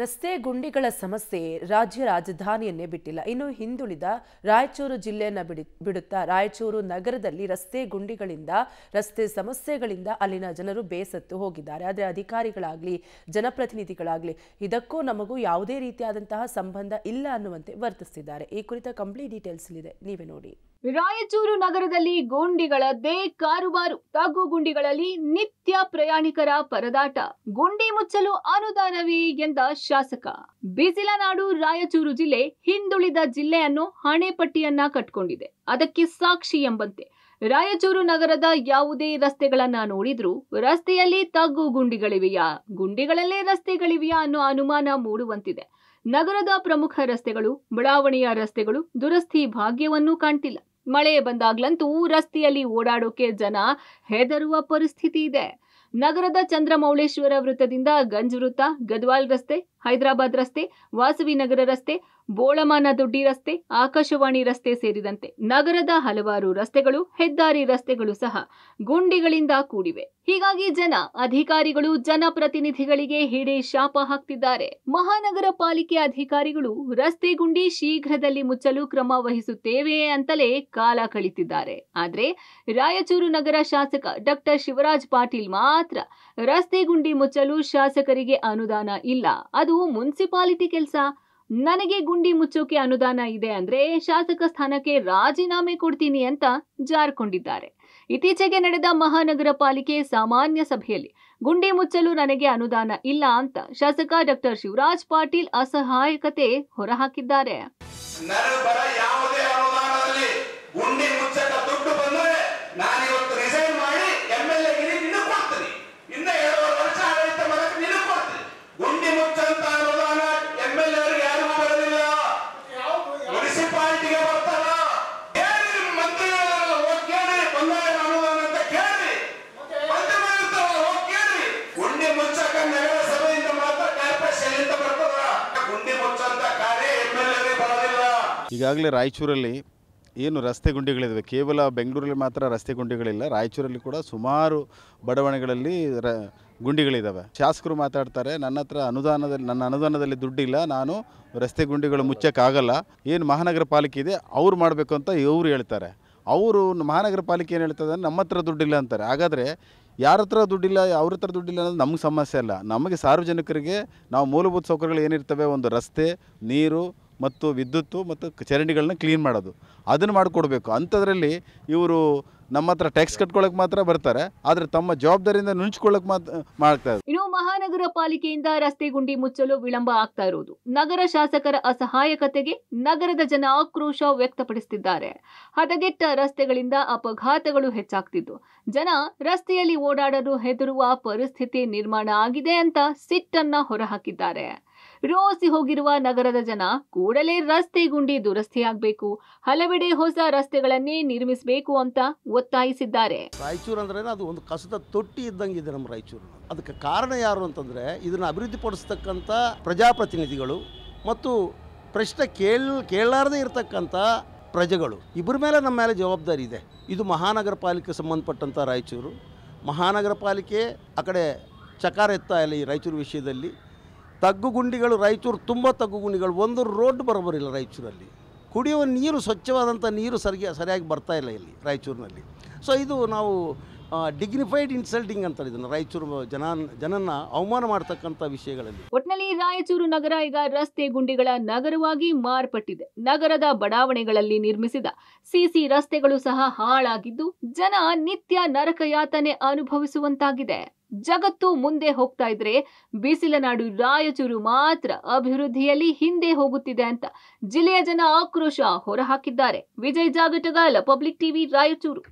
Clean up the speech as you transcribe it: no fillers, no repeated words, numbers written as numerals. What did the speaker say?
ರಸ್ತೆ ಗುಂಡಿಗಳ ಸಮಸ್ಯೆ ರಾಜ್ಯ ರಾಜಧಾನಿಯನ್ನೇ ಬಿಟ್ಟಿಲ್ಲ. ಇನ್ನು ಹಿಂದುಳಿದ ರಾಯಚೂರು ಜಿಲ್ಲೆಯನ್ನು ಬಿಡುತ್ತಾ ರಾಯಚೂರು ನಗರದಲ್ಲಿ ರಸ್ತೆ ಗುಂಡಿಗಳಿಂದ, ರಸ್ತೆ ಸಮಸ್ಯೆಗಳಿಂದ ಅಲ್ಲಿನ ಜನರು ಬೇಸತ್ತು ಹೋಗಿದ್ದಾರೆ. ಆದರೆ ಅಧಿಕಾರಿಗಳಾಗಲಿ ಜನಪ್ರತಿನಿಧಿಗಳಾಗಲಿ ಇದಕ್ಕೂ ನಮಗೂ ಯಾವುದೇ ರೀತಿಯಾದಂತಹ ಸಂಬಂಧ ಇಲ್ಲ ಅನ್ನುವಂತೆ ವರ್ತಿಸುತ್ತಿದ್ದಾರೆ. ಈ ಕುರಿತ ಕಂಪ್ಲೀಟ್ ಡೀಟೇಲ್ಸ್ ಇದೆ, ನೀವೇ ನೋಡಿ. ರಾಯಚೂರು ನಗರದಲ್ಲಿ ಗುಂಡಿಗಳದ್ದೇ ಕಾರುಬಾರು. ತಗ್ಗು ಗುಂಡಿಗಳಲ್ಲಿ ನಿತ್ಯ ಪ್ರಯಾಣಿಕರ ಪರದಾಟ. ಗುಂಡಿ ಮುಚ್ಚಲು ಅನುದಾನವೇ ಎಂದ ಶಾಸಕ. ಬಿಸಿಲ ನಾಡು ರಾಯಚೂರು ಜಿಲ್ಲೆ ಹಿಂದುಳಿದ ಜಿಲ್ಲೆಯನ್ನು ಹಣೆಪಟ್ಟಿಯನ್ನ ಕಟ್ಕೊಂಡಿದೆ. ಅದಕ್ಕೆ ಸಾಕ್ಷಿ ಎಂಬಂತೆ ರಾಯಚೂರು ನಗರದ ಯಾವುದೇ ರಸ್ತೆಗಳನ್ನ ನೋಡಿದ್ರೂ ರಸ್ತೆಯಲ್ಲಿ ತಗ್ಗು ಗುಂಡಿಗಳಿವೆಯಾ, ಗುಂಡಿಗಳಲ್ಲೇ ರಸ್ತೆಗಳಿವೆಯಾ ಅನ್ನೋ ಅನುಮಾನ ಮೂಡುವಂತಿದೆ. ನಗರದ ಪ್ರಮುಖ ರಸ್ತೆಗಳು, ಬಡಾವಣೆಯ ರಸ್ತೆಗಳು ದುರಸ್ತಿ ಭಾಗ್ಯವನ್ನೂ ಕಾಣ್ತಿಲ್ಲ. ಮಳೆ ಬಂದಾಗ್ಲಂತೂ ರಸ್ತೆಯಲ್ಲಿ ಓಡಾಡೋಕೆ ಜನ ಹೆದರುವ ಪರಿಸ್ಥಿತಿ ಇದೆ. ನಗರದ ಚಂದ್ರಮೌಳೇಶ್ವರ ವೃತ್ತದಿಂದ ಗಂಜ್ ವೃತ್ತ, ಗದ್ವಾಲ್ ರಸ್ತೆ, ಹೈದರಾಬಾದ್ ರಸ್ತೆ, ವಾಸವಿ ನಗರ ರಸ್ತೆ, ಬೋಳಮಾನ ದೊಡ್ಡಿ ರಸ್ತೆ, ಆಕಾಶವಾಣಿ ರಸ್ತೆ ಸೇರಿದಂತೆ ನಗರದ ಹಲವಾರು ರಸ್ತೆಗಳು, ಹೆದ್ದಾರಿ ರಸ್ತೆಗಳು ಸಹ ಗುಂಡಿಗಳಿಂದ ಕೂಡಿವೆ. ಹೀಗಾಗಿ ಜನ, ಅಧಿಕಾರಿಗಳು ಜನಪ್ರತಿನಿಧಿಗಳಿಗೆ ಹಿಡಿ ಶಾಪ ಹಾಕ್ತಿದ್ದಾರೆ. ಮಹಾನಗರ ಪಾಲಿಕೆ ಅಧಿಕಾರಿಗಳು ರಸ್ತೆ ಗುಂಡಿ ಶೀಘ್ರದಲ್ಲಿ ಮುಚ್ಚಲು ಕ್ರಮ ವಹಿಸುತ್ತೇವೆ ಅಂತಲೇ ಕಾಲ ಕಳಿತಿದ್ದಾರೆ. ಆದ್ರೆ ರಾಯಚೂರು ನಗರ ಶಾಸಕ ಡಾಕ್ಟರ್ ಶಿವರಾಜ್ ಪಾಟೀಲ್ ಮಾತ್ರ ರಸ್ತೆ ಗುಂಡಿ ಮುಚ್ಚಲು ಶಾಸಕರಿಗೆ ಅನುದಾನ ಇಲ್ಲ, ಅದು ಮುನ್ಸಿಪಾಲಿಟಿ ಕೆಲಸ, ನನಗೆ ಗುಂಡಿ ಮುಚ್ಚೋಕೆ ಅನುದಾನ ಇದೆ ಅಂದ್ರೆ ಶಾಸಕ ಸ್ಥಾನಕ್ಕೆ ರಾಜೀನಾಮೆ ಕೊಡ್ತೀನಿ ಅಂತ ಜಾರ್ಕೊಂಡಿದ್ದಾರೆ. ಇತ್ತೀಚೆಗೆ ನಡೆದ ಮಹಾನಗರ ಪಾಲಿಕೆ ಸಾಮಾನ್ಯ ಸಭೆಯಲ್ಲಿ ಗುಂಡಿ ಮುಚ್ಚಲು ನನಗೆ ಅನುದಾನ ಇಲ್ಲ ಅಂತ ಶಾಸಕ ಡಾಕ್ಟರ್ ಶಿವರಾಜ್ ಪಾಟೀಲ್ ಅಸಹಾಯಕತೆ ಹೊರಹಾಕಿದ್ದಾರೆ. ಈಗಾಗಲೇ ರಾಯಚೂರಲ್ಲಿ ಏನು ರಸ್ತೆ ಗುಂಡಿಗಳಿದ್ದಾವೆ, ಕೇವಲ ಬೆಂಗಳೂರಲ್ಲಿ ಮಾತ್ರ ರಸ್ತೆ ಗುಂಡಿಗಳಿಲ್ಲ, ರಾಯಚೂರಲ್ಲಿ ಕೂಡ ಸುಮಾರು ಬಡಾವಣೆಗಳಲ್ಲಿ ಗುಂಡಿಗಳಿದ್ದಾವೆ. ಶಾಸಕರು ಮಾತಾಡ್ತಾರೆ, ನನ್ನ ಅನುದಾನದಲ್ಲಿ ದುಡ್ಡಿಲ್ಲ, ನಾನು ರಸ್ತೆ ಗುಂಡಿಗಳು ಮುಚ್ಚೋಕ್ಕಾಗಲ್ಲ, ಏನು ಮಹಾನಗರ ಪಾಲಿಕೆ ಇದೆ ಅವ್ರು ಮಾಡಬೇಕು ಅಂತ ಇವರು ಹೇಳ್ತಾರೆ. ಅವರು ಮಹಾನಗರ ಪಾಲಿಕೆ ಏನು ಹೇಳ್ತದೆ, ನಮ್ಮ ಹತ್ರ ದುಡ್ಡಿಲ್ಲ ಅಂತಾರೆ. ಹಾಗಾದರೆ ಯಾರ ಹತ್ರ ದುಡ್ಡಿಲ್ಲ, ಅವ್ರ ಹತ್ರ ದುಡ್ಡಿಲ್ಲ ಅನ್ನೋದು ನಮಗೆ ಸಮಸ್ಯೆ ಅಲ್ಲ. ನಮಗೆ ಸಾರ್ವಜನಿಕರಿಗೆ ನಾವು ಮೂಲಭೂತ ಸೌಕರ್ಯಗಳು ಏನಿರ್ತವೆ, ಒಂದು ರಸ್ತೆ, ನೀರು ಮತ್ತು ವಿದ್ಯುತ್ತು ಮತ್ತು ಚರಂಡಿಗಳನ್ನ ಕ್ಲೀನ್ ಮಾಡೋದು, ಅದನ್ನು ಮಾಡಿಕೊಡ್ಬೇಕು. ಅಂಥದ್ರಲ್ಲಿ ಇವರು ನಮ್ಮ ಹತ್ರ ಟ್ಯಾಕ್ಸ್ ಕಟ್ಕೊಳ್ಳೋಕೆ ಮಾತ್ರ ಬರ್ತಾರೆ, ಆದರೆ ತಮ್ಮ ಜವಾಬ್ದಾರಿಯಿಂದ ನುಂಚ್ಕೊಳ್ಳೋಕೆ ಮಾಡ್ತಾರೆ. ಇನ್ನು ಮಹಾನಗರ ಪಾಲಿಕೆಯಿಂದ ರಸ್ತೆ ಗುಂಡಿ ಮುಚ್ಚಲು ವಿಳಂಬ ಆಗ್ತಾ ಇರುವುದು ನಗರ ಶಾಸಕರ ಅಸಹಾಯಕತೆಗೆ ನಗರದ ಜನ ಆಕ್ರೋಶ ವ್ಯಕ್ತಪಡಿಸುತ್ತಿದ್ದಾರೆ. ಹದಗೆಟ್ಟ ರಸ್ತೆಗಳಿಂದ ಅಪಘಾತಗಳು ಹೆಚ್ಚಾಗ್ತಿದ್ದು ಜನ ರಸ್ತೆಯಲ್ಲಿ ಓಡಾಡಲು ಹೆದರುವ ಪರಿಸ್ಥಿತಿ ನಿರ್ಮಾಣ ಆಗಿದೆ ಅಂತ ಸಿಟ್ಟನ್ನ ಹೊರಹಾಕಿದ್ದಾರೆ. ರೋಸಿ ಹೋಗಿರುವ ನಗರದ ಜನ ಕೂಡಲೇ ರಸ್ತೆ ಗುಂಡಿ ದುರಸ್ತಿಯಾಗಬೇಕು, ಹಲವೆಡೆ ಹೊಸ ರಸ್ತೆಗಳನ್ನೇ ನಿರ್ಮಿಸಬೇಕು ಅಂತ ಒತ್ತಾಯಿಸಿದ್ದಾರೆ. ರಾಯಚೂರು ಅಂದ್ರೆ ಅದು ಒಂದು ಕಸದ ತೊಟ್ಟಿ ಇದ್ದಂಗಿದೆ ನಮ್ಮ ರಾಯಚೂರು. ಅದಕ್ಕೆ ಕಾರಣ ಯಾರು ಅಂತಂದ್ರೆ ಇದನ್ನು ಅಭಿವೃದ್ಧಿಪಡಿಸ್ತಕ್ಕಂಥ ಪ್ರಜಾಪ್ರತಿನಿಧಿಗಳು ಮತ್ತು ಪ್ರಶ್ನೆ ಕೇಳಲಾರದೇ ಇರತಕ್ಕಂಥ ಪ್ರಜೆಗಳು, ಇಬ್ಬರ ಮೇಲೆ ನಮ್ಮ ಮೇಲೆ ಜವಾಬ್ದಾರಿ ಇದೆ. ಇದು ಮಹಾನಗರ ಪಾಲಿಕೆ ಸಂಬಂಧಪಟ್ಟಂಥ ರಾಯಚೂರು. ಮಹಾನಗರ ಪಾಲಿಕೆ ಆ ಕಡೆ ಚಕಾರ ಎತ್ತಾ ಇಲ್ಲ ಈ ರಾಯಚೂರು ವಿಷಯದಲ್ಲಿ. ತಗ್ಗು ಗುಂಡಿಗಳು, ರಾಯಚೂರು ತುಂಬ ತಗ್ಗು ಗುಂಡಿಗಳು, ಒಂದು ರೋಡ್ ಬರೋಬರಿಲ್ಲ ರಾಯಚೂರಲ್ಲಿ. ಕುಡಿಯುವ ನೀರು, ಸ್ವಚ್ಛವಾದಂಥ ನೀರು ಸರಿಯಾಗಿ ಬರ್ತಾ ಇಲ್ಲ ಇಲ್ಲಿ ರಾಯಚೂರಿನಲ್ಲಿ. ಸೊ ಇದು ನಾವು ಡಿಗ್ನಿಫೈಡ್ ಇನ್ಸಲ್ಟಿಂಗ್ ಅಂತ ಇದನ್ನು ರಾಯಚೂರು ಜನನ್ನ ಅವಮಾನ ಮಾಡ್ತಕ್ಕಂಥ ವಿಷಯಗಳಲ್ಲಿ. ಒಟ್ನಲ್ಲಿ ರಾಯಚೂರು ನಗರ ಈಗ ರಸ್ತೆ ಗುಂಡಿಗಳ ನಗರವಾಗಿ ಮಾರ್ಪಟ್ಟಿದೆ. ನಗರದ ಬಡಾವಣೆಗಳಲ್ಲಿ ನಿರ್ಮಿಸಿದ ಸಿಸಿ ರಸ್ತೆಗಳು ಸಹ ಹಾಳಾಗಿದ್ದು ಜನ ನಿತ್ಯ ನರಕಯಾತನೆ ಅನುಭವಿಸುವಂತಾಗಿದೆ. ಜಗತ್ತು ಮುಂದೆ ಹೋಗ್ತಾ ಇದ್ರೆ ಬಿಸಿಲ ನಾಡು ರಾಯಚೂರು ಮಾತ್ರ ಅಭಿವೃದ್ಧಿಯಲ್ಲಿ ಹಿಂದೆ ಹೋಗುತ್ತಿದೆ ಅಂತ ಜಿಲ್ಲೆಯ ಜನ ಆಕ್ರೋಶ ಹೊರಹಾಕಿದ್ದಾರೆ. Vijay Jagatagal, public TV, Raichur.